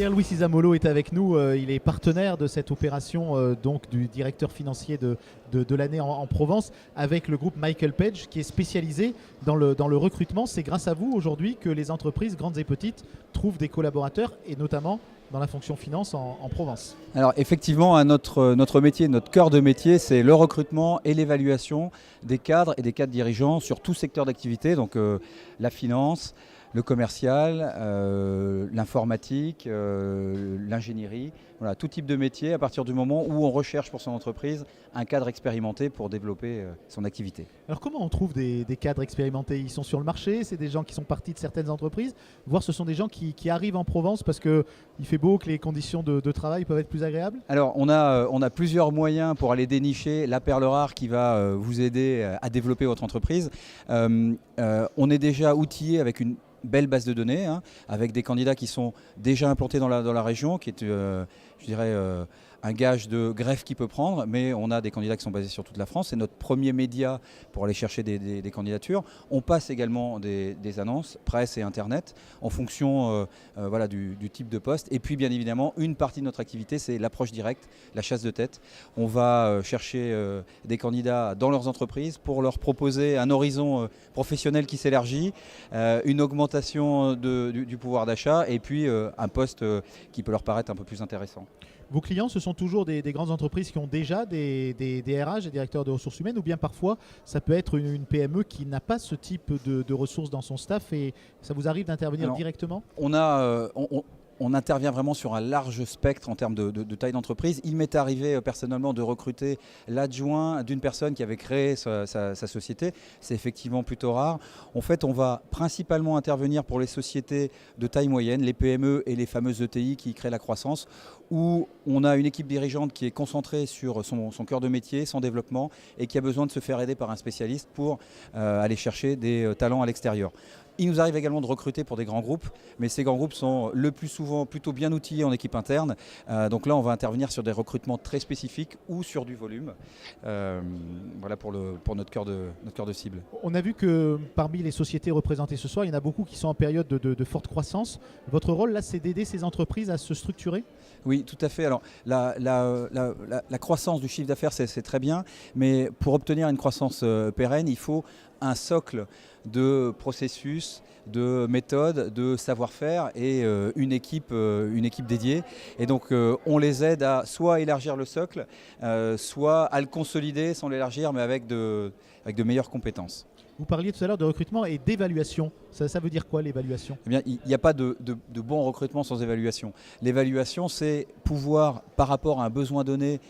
Pierre-Louis Cisamolo est avec nous, il est partenaire de cette opération donc du directeur financier de l'année en Provence avec le groupe Michael Page qui est spécialisé dans le recrutement. C'est grâce à vous aujourd'hui que les entreprises grandes et petites trouvent des collaborateurs et notamment dans la fonction finance en Provence. Alors effectivement, notre métier, notre cœur de métier, c'est le recrutement et l'évaluation des cadres et des cadres dirigeants sur tout secteur d'activité, donc la finance, le commercial, l'informatique, l'ingénierie, voilà, tout type de métier à partir du moment où on recherche pour son entreprise un cadre expérimenté pour développer son activité. Alors comment on trouve des cadres expérimentés? Ils sont sur le marché, c'est des gens qui sont partis de certaines entreprises, voire ce sont des gens qui arrivent en Provence parce qu'il fait beau, que les conditions de travail peuvent être plus agréables? Alors on a plusieurs moyens pour aller dénicher la perle rare qui va vous aider à développer votre entreprise. On est déjà outillé avec une belle base de données, avec des candidats qui sont déjà implantés dans la région, qui est, je dirais, un gage de greffe qui peut prendre, mais on a des candidats qui sont basés sur toute la France. C'est notre premier média pour aller chercher des candidatures. On passe également des annonces, presse et internet, en fonction voilà, du type de poste. Et puis bien évidemment, une partie de notre activité, c'est l'approche directe, la chasse de tête. On va chercher des candidats dans leurs entreprises pour leur proposer un horizon professionnel qui s'élargit, une augmentation du pouvoir d'achat et puis un poste qui peut leur paraître un peu plus intéressant. Vos clients, ce sont toujours des grandes entreprises qui ont déjà des RH, des directeurs de ressources humaines, ou bien parfois ça peut être une PME qui n'a pas ce type de ressources dans son staff et ça vous arrive d'intervenir directement? On intervient vraiment sur un large spectre en termes de taille d'entreprise. Il m'est arrivé personnellement de recruter l'adjoint d'une personne qui avait créé sa société. C'est effectivement plutôt rare. En fait, on va principalement intervenir pour les sociétés de taille moyenne, les PME et les fameuses ETI qui créent la croissance, où on a une équipe dirigeante qui est concentrée sur son cœur de métier, son développement, et qui a besoin de se faire aider par un spécialiste pour aller chercher des talents à l'extérieur. Il nous arrive également de recruter pour des grands groupes, mais ces grands groupes sont le plus souvent plutôt bien outillés en équipe interne. Donc là, on va intervenir sur des recrutements très spécifiques ou sur du volume. Voilà pour notre cœur de cible. On a vu que parmi les sociétés représentées ce soir, il y en a beaucoup qui sont en période de forte croissance. Votre rôle, là, c'est d'aider ces entreprises à se structurer? Oui, tout à fait. Alors, la croissance du chiffre d'affaires, c'est très bien, mais pour obtenir une croissance pérenne, il faut un socle de processus, de méthodes, de savoir-faire et une équipe dédiée. Et donc, on les aide à soit élargir le socle, soit à le consolider sans l'élargir, mais avec de meilleures compétences. Vous parliez tout à l'heure de recrutement et d'évaluation. Ça veut dire quoi l'évaluation? Eh bien, il n'y a pas de bon recrutement sans évaluation. L'évaluation, c'est pouvoir, par rapport à un besoin donné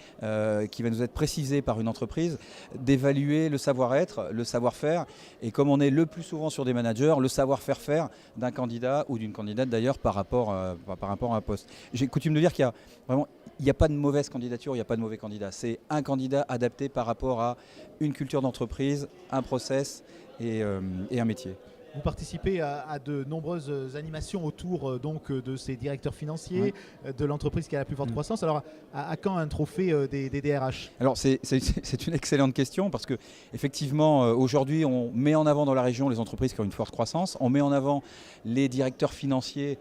qui va nous être précisé par une entreprise, d'évaluer le savoir-être, le savoir-faire. Et comme on est le plus souvent sur des managers, le savoir-faire d'un candidat ou d'une candidate d'ailleurs par rapport à un poste. J'ai coutume de dire qu'il y a vraiment... Il n'y a pas de mauvaise candidature, il n'y a pas de mauvais candidat. C'est un candidat adapté par rapport à une culture d'entreprise, un process et un métier. Vous participez à de nombreuses animations autour donc, de ces directeurs financiers, de l'entreprise qui a la plus forte croissance. Alors, à quand un trophée des DRH? Alors, c'est une excellente question parce que effectivement, aujourd'hui, on met en avant dans la région les entreprises qui ont une forte croissance. On met en avant les directeurs financiers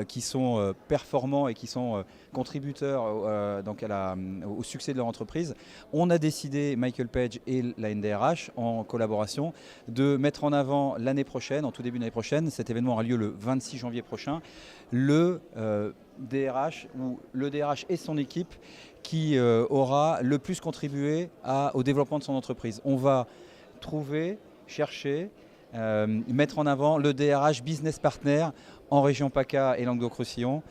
qui sont performants et qui sont contributeurs donc au succès de leur entreprise. On a décidé, Michael Page et la NDRH, en collaboration, de mettre en avant l'année prochaine, en tout début d'année prochaine, cet événement aura lieu le 26 janvier prochain, le DRH ou le DRH et son équipe qui aura le plus contribué au développement de son entreprise. On va trouver, chercher, mettre en avant le DRH Business Partner en région PACA et Languedoc-Roussillon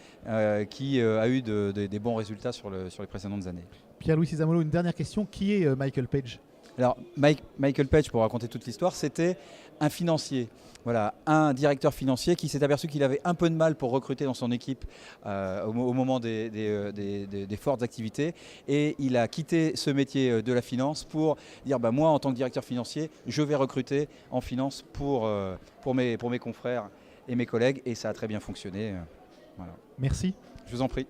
qui a eu des bons résultats sur les précédentes années. Pierre-Louis Cisamolo, une dernière question. Qui est Michael Page? Alors, Michael Page, pour raconter toute l'histoire, c'était un financier. Voilà, un directeur financier qui s'est aperçu qu'il avait un peu de mal pour recruter dans son équipe au moment des fortes activités. Et il a quitté ce métier de la finance pour dire moi, en tant que directeur financier, je vais recruter en finance pour mes confrères et mes collègues. Et ça a très bien fonctionné. Voilà. Merci. Je vous en prie.